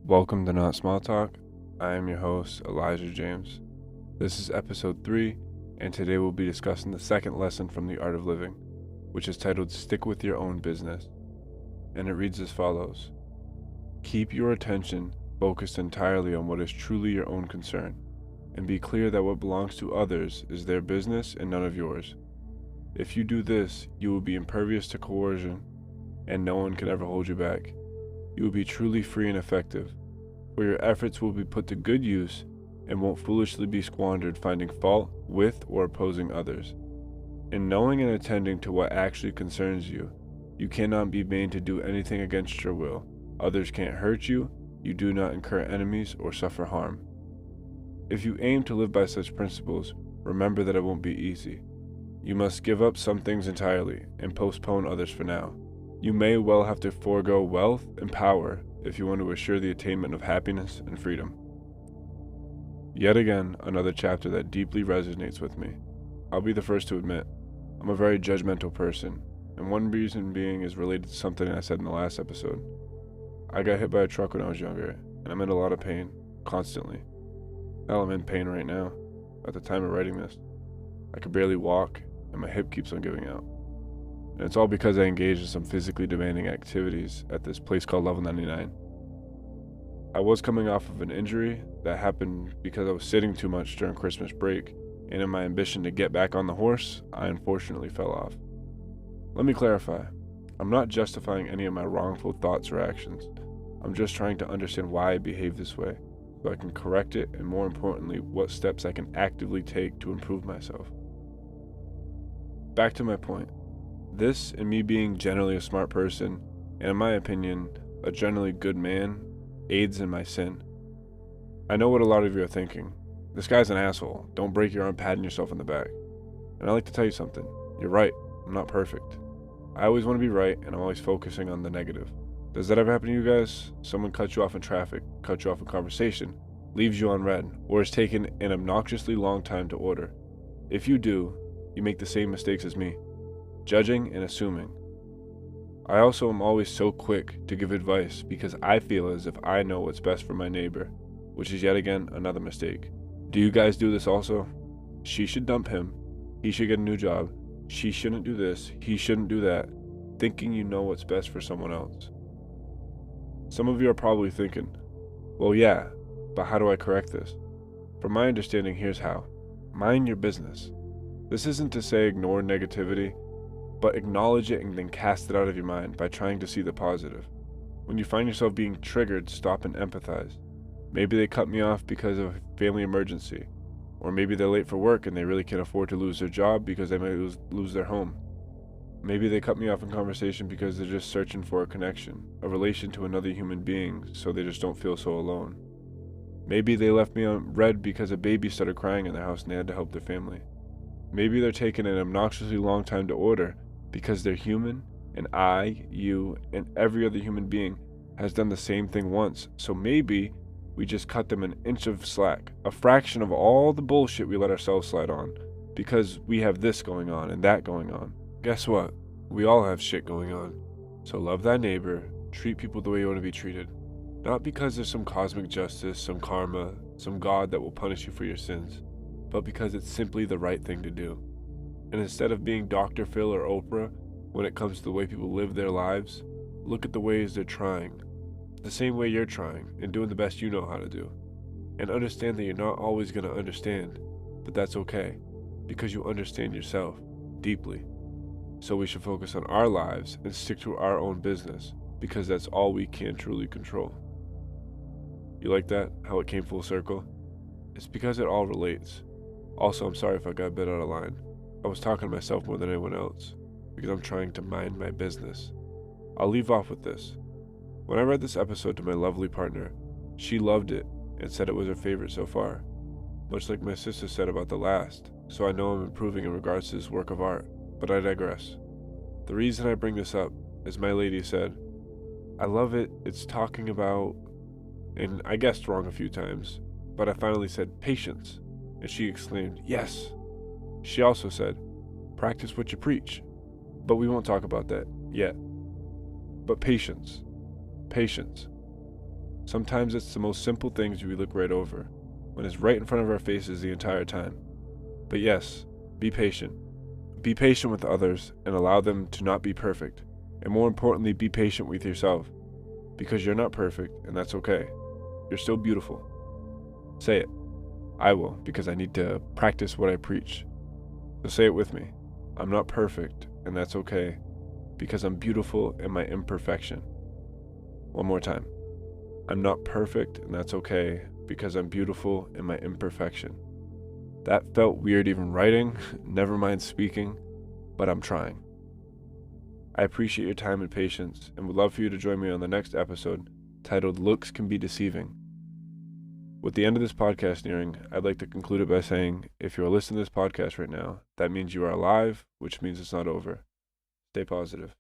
Welcome to Not Small Talk. I am your host, Elijah James. This is episode 3, and today we'll be discussing the second lesson from The Art of Living, which is titled Stick with Your Own Business. And it reads as follows: Keep your attention focused entirely on what is truly your own concern, and be clear that what belongs to others is their business and none of yours. If you do this, you will be impervious to coercion, and no one can ever hold you back. You will be truly free and effective, for your efforts will be put to good use and won't foolishly be squandered finding fault with or opposing others. In knowing and attending to what actually concerns you, you cannot be made to do anything against your will. Others can't hurt you, you do not incur enemies or suffer harm. If you aim to live by such principles, remember that it won't be easy. You must give up some things entirely and postpone others for now. You may well have to forego wealth and power if you want to assure the attainment of happiness and freedom. Yet again, another chapter that deeply resonates with me. I'll be the first to admit, I'm a very judgmental person, and one reason being is related to something I said in the last episode. I got hit by a truck when I was younger, and I'm in a lot of pain, constantly. Hell, I'm in pain right now, at the time of writing this. I could barely walk, and my hip keeps on giving out. And it's all because I engaged in some physically demanding activities at this place called Level 99. I was coming off of an injury that happened because I was sitting too much during Christmas break, and in my ambition to get back on the horse, I unfortunately fell off. Let me clarify, I'm not justifying any of my wrongful thoughts or actions. I'm just trying to understand why I behave this way, so I can correct it, and more importantly, what steps I can actively take to improve myself. Back to my point. This, and me being generally a smart person, and in my opinion, a generally good man, aids in my sin. I know what a lot of you are thinking. This guy's an asshole. Don't break your arm patting yourself in the back. And I like to tell you something. You're right. I'm not perfect. I always want to be right, and I'm always focusing on the negative. Does that ever happen to you guys? Someone cuts you off in traffic, cuts you off in conversation, leaves you on red, or has taken an obnoxiously long time to order. If you do, you make the same mistakes as me. Judging and assuming. I also am always so quick to give advice because I feel as if I know what's best for my neighbor, which is yet again another mistake. Do you guys do this also? She should dump him, he should get a new job, she shouldn't do this, he shouldn't do that, thinking you know what's best for someone else. Some of you are probably thinking, well yeah, but how do I correct this? From my understanding, here's how. Mind your business. This isn't to say ignore negativity, but acknowledge it and then cast it out of your mind by trying to see the positive. When you find yourself being triggered, stop and empathize. Maybe they cut me off because of a family emergency, or maybe they're late for work and they really can't afford to lose their job because they may lose their home. Maybe they cut me off in conversation because they're just searching for a connection, a relation to another human being, so they just don't feel so alone. Maybe they left me on red because a baby started crying in their house and they had to help their family. Maybe they're taking an obnoxiously long time to order because they're human, and I, you, and every other human being has done the same thing once, so maybe we just cut them an inch of slack, a fraction of all the bullshit we let ourselves slide on, because we have this going on and that going on. Guess what? We all have shit going on. So love thy neighbor, treat people the way you want to be treated. Not because there's some cosmic justice, some karma, some God that will punish you for your sins, but because it's simply the right thing to do. And instead of being Dr. Phil or Oprah, when it comes to the way people live their lives, look at the ways they're trying. The same way you're trying, and doing the best you know how to do. And understand that you're not always going to understand, but that's okay, because you understand yourself, deeply. So we should focus on our lives and stick to our own business, because that's all we can truly control. You like that, how it came full circle? It's because it all relates. Also, I'm sorry if I got a bit out of line. I was talking to myself more than anyone else, because I'm trying to mind my business. I'll leave off with this. When I read this episode to my lovely partner, she loved it and said it was her favorite so far, much like my sister said about the last, so I know I'm improving in regards to this work of art, but I digress. The reason I bring this up is my lady said, I love it, it's talking about, and I guessed wrong a few times, but I finally said patience, and she exclaimed, yes. She also said, practice what you preach, but we won't talk about that yet. But patience. Sometimes it's the most simple things we look right over, when it's right in front of our faces the entire time. But yes, be patient. Be patient with others and allow them to not be perfect. And more importantly, be patient with yourself. Because you're not perfect, and that's okay. You're still beautiful. Say it. I will, because I need to practice what I preach. So say it with me. I'm not perfect, and that's okay, because I'm beautiful in my imperfection. One more time. I'm not perfect, and that's okay, because I'm beautiful in my imperfection. That felt weird even writing, never mind speaking, but I'm trying. I appreciate your time and patience, and would love for you to join me on the next episode, titled Looks Can Be Deceiving. With the end of this podcast nearing, I'd like to conclude it by saying, if you're listening to this podcast right now, that means you are alive, which means it's not over. Stay positive.